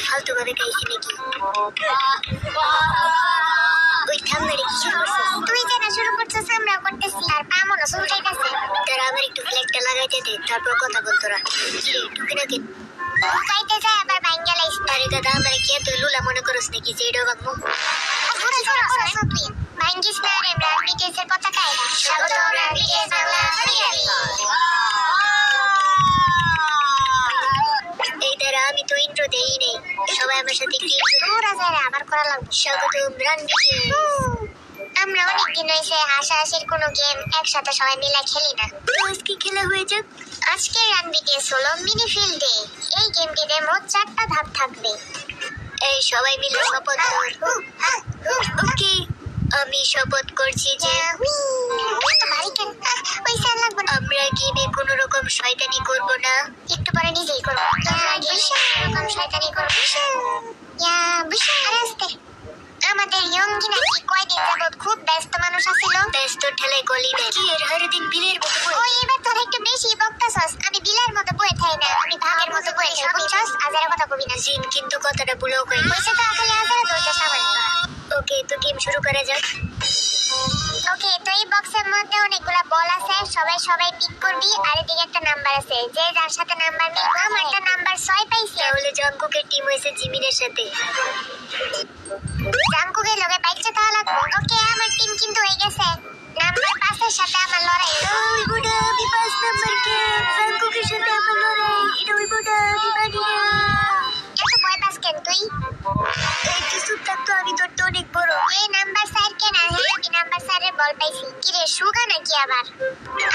ফালতু ভাবে গাইছি নাকি? ওই থামনারে কি শুরু করছিস? তুই যেটা শুরু করছিস আমরাও করতেছি। আর পা মনে চুলকাইতেছে। তারা আবার একটু ফ্ল্যাগটা লাগাইতে দে, তারপর কথা বলতো রা। ঢুকে নাকি ঢুকাইতে যায় আবার ভাঙ্গা লাইস। আরে দাদা আমার কি এত লুলা মনে করস নাকি যে এটাও ভাঙবো? তুই ভাঙ্গিস না রে, ব্রিটিশের পতাকা এটা। স্বাগত ব্রিটিশ বাংলা। এই তারা আমি তো ইন্ট্রো দেই নেই, সবাই আমার সাথে একটু দূর আছে রে, আবার করা লাগবে। স্বাগত আমরা অনেকদিন হয়েছে হাসাহাসির কোনো গেম একসাথে সবাই মিলে খেলি না। আজকে খেলা হয়ে যাক। আজকে রান বিটিএস হলো মিনি ফিল্ড ডে। এই গেমটিতে মোট 4টা ধাপ থাকবে। এই সবাই মিলে শপথ কর। ওকে আমি শপথ করছি যে আমরা গেমে কোনো রকম শয়তানি করব না। একটু পরে নিজেই করবো। শয়তানি করবো। আমাদের ইয়ঙ্গি নাকি কয়দিন যাবত খুব ব্যস্ত মানুষ আছিল। ব্যস্ত ঠেলে গলি না কি এর হরদিন বিলের মতো বই। ওই এবার তোর একটু বেশি বকতাছস। আমি বিলের মতো বই থাই না, আমি ভাগের মতো বই থাই। বুঝছস? আজারের কথা কবি না। জিন কিন্তু কথাটা ভুলেও কই। কইছে তো খালি আজারে দৌড়তে সামনে করা। ওকে তো গেম শুরু করা যাক। ওকে তো এই বক্সের মধ্যে অনেকগুলা বল আছে, সবাই পিক করবি। আর এদিকে একটা নাম্বার আছে, যে যার সাথে নাম্বার মিলবে। আমারটা নাম্বার 6 পাইছি। তাহলে জঙ্কুকের টিম হইছে জিমিনের সাথে। জাঙ্কুকের লগে বাইকটা তাহা লাগবো। ওকে আমার টিম কিন্তু হয়ে গেছে। নাম্বার 5 এর সাথে আমার লড়াই। ওই বুড়া আমি 5 নাম্বার কে জাঙ্কুকের সাথে আমার লড়াই। এটা ওই বুড়া আমি পারি না। এত ভয় পাস কেন তুই? এই তুই চুপ থাক তো, আমি তোর তো অনেক বড়। এই নাম্বার 4 কে না? হ্যাঁ আমি নাম্বার 4 এর বল পাইছি। কি রে সুগা নাকি আবার?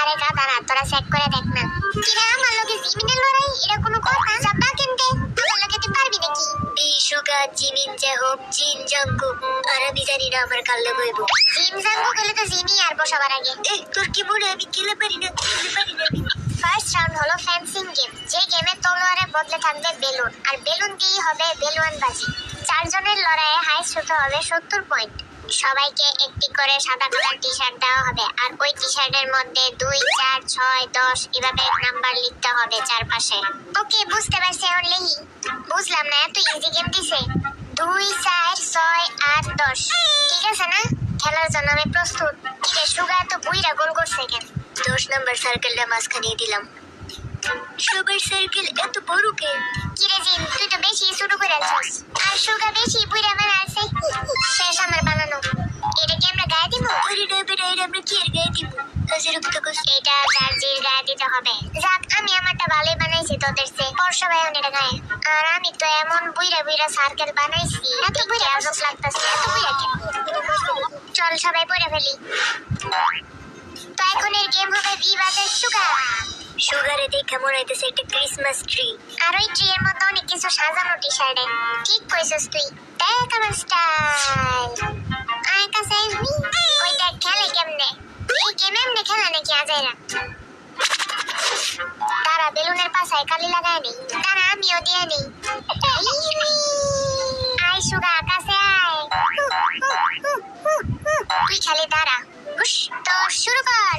আরে গাধা না, তোরা চেক করে দেখ না। কি রে আমার লগে জিমিনের লড়াই? এটা কোনো কথা? যাবা কেনতে? আমার লগে তুই পারবি নাকি? এই সুগা জিমিন যে হোক জিন জাঙ্কুক আর আমি জানি না আমার কাল্লে বইব। জিন জাঙ্কুক হলে তো জিনি আর বসাবার আগে। এই তোর কি মনে আমি খেলে পারি না? ফার্স্ট রাউন্ড হলো ফেন্সিং গেম, যে গেমে তলোয়ারে বদলে থাকবে বেলুন, আর বেলুন দিয়েই হবে বেলুন বাজি। 4 জনের লড়াইয়ে হাইস্ট হতে হবে 70 পয়েন্ট। সবাইকে একটি করে সাদা কালার টি শার্ট দেওয়া হবে, আর ওই টি শার্টের মধ্যে 2, 4, 6, 10 এভাবে নাম্বার লিখতে হবে চারপাশে। ওকে বুঝতে পারছি, এখন লিখি। বুঝলাম না, এত ইজি গেম দিছে। 2, 4, 6, 8, 10 ঠিক আছে না? খেলার জন্য আমি প্রস্তুত। ঠিক আছে সুগা এত বুইরা গোল করছে কেন? 10 নাম্বার সার্কেলটা মাঝখানে দিলাম। সুগার সার্কেল এত বড় কেন? কি রে জিন তুই তো বেশি শুরু করে আছিস। আর সুগা বেশি বুইরা বানাইছে। শেষ আমার বানানো। এটা কি আমরা গায়ে দিব? আরে না বেটা, এটা আমরা কি এর গায়ে দিব? এটা জার্জির গায়ে দিতে হবে। যাক আমি আমারটা ভালোই বানাইছি তোদের চেয়ে। পর সবাই এটা গায়ে। আর আমি তো এমন বুইরা সার্কেল বানাইছি, এত বুইরা আজব লাগতাছে। এত বুইরা কেন? চল সবাই পড়ে ফেলি। তো এখন এর গেম হবে বিবাদের সুগার। সুগারে দেখে মনে হইতেছে একটা ক্রিসমাস ট্রি। আর ওই ট্রি এর মধ্যে অনেক কিছু সাজানো টি শার্টে। ঠিক কইছস তুই। দেখ আমার স্টাইল। আয় কাছে ওই দেখ খেলে কেমনে। এই গেমে এমনি খেলা নাকি আজাইরা? তারা বেলুনের পাশায় কালি লাগায় নেই। তারা আমিও দিয়ে নেই। আয় সুগা কাছে আয়। তুই খালি দাঁড়া। তো শুরু কর।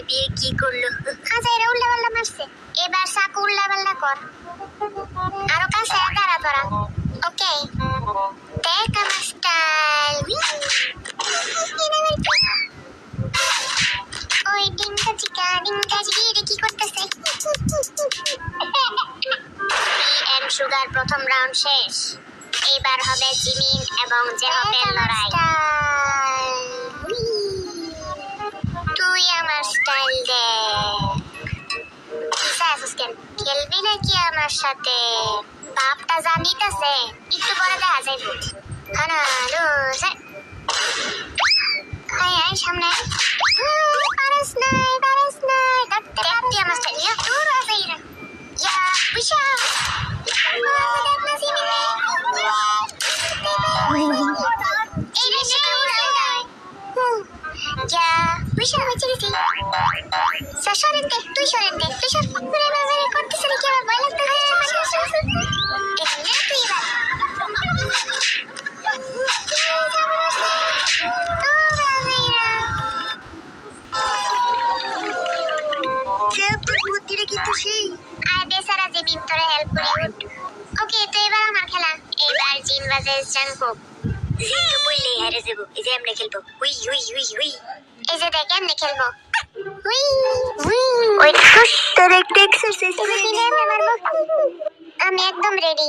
বিয়ে কি করলো? আচ্ছা এরা উল্লা পাল্লা মারছে। এবার সাকু উল্লা পাল্লা কর। আরো কাছে দাঁড়া তোরা। ওকে দেখ আমার স্টাইল। ওই ডিঙ্কা চিকা এটা কি করতেছে? এন্ড সুগার প্রথম রাউন্ড শেষ। এবার হবে জিমিন এবং জেহপের লড়াই। তুই আমার স্টাইল দেখ। কেন খেলবি নাকি আমার সাথে বাপটা জানিতেছে একটু পরে দেখা যাইব হানা লো আয় আয় সামনে পারস নাই দেখতে আমার সাথে ইয়া দূর আছে ইয়া বিশা Ya, bisa baca di sini. Sasarente, tuh sarente, tuh sar. Mere korte sari kya baila ta hai. Ekne tu iba. Cepet buat tidak gitu sih. Ada সারা যে বিম তোরে হেল্প করি ওকে তো এবার আমার খেলা এবার জিন ভার্সেস জাংকুক জিতু বললেই হেরে যাবো এই যে আমরা খেলবো হুই হুই হুই হুই এই যে দেখ এমনি খেলবো হুই হুই ওই তোর একটা এক্সারসাইজ করে দিলে আমি একদম রেডি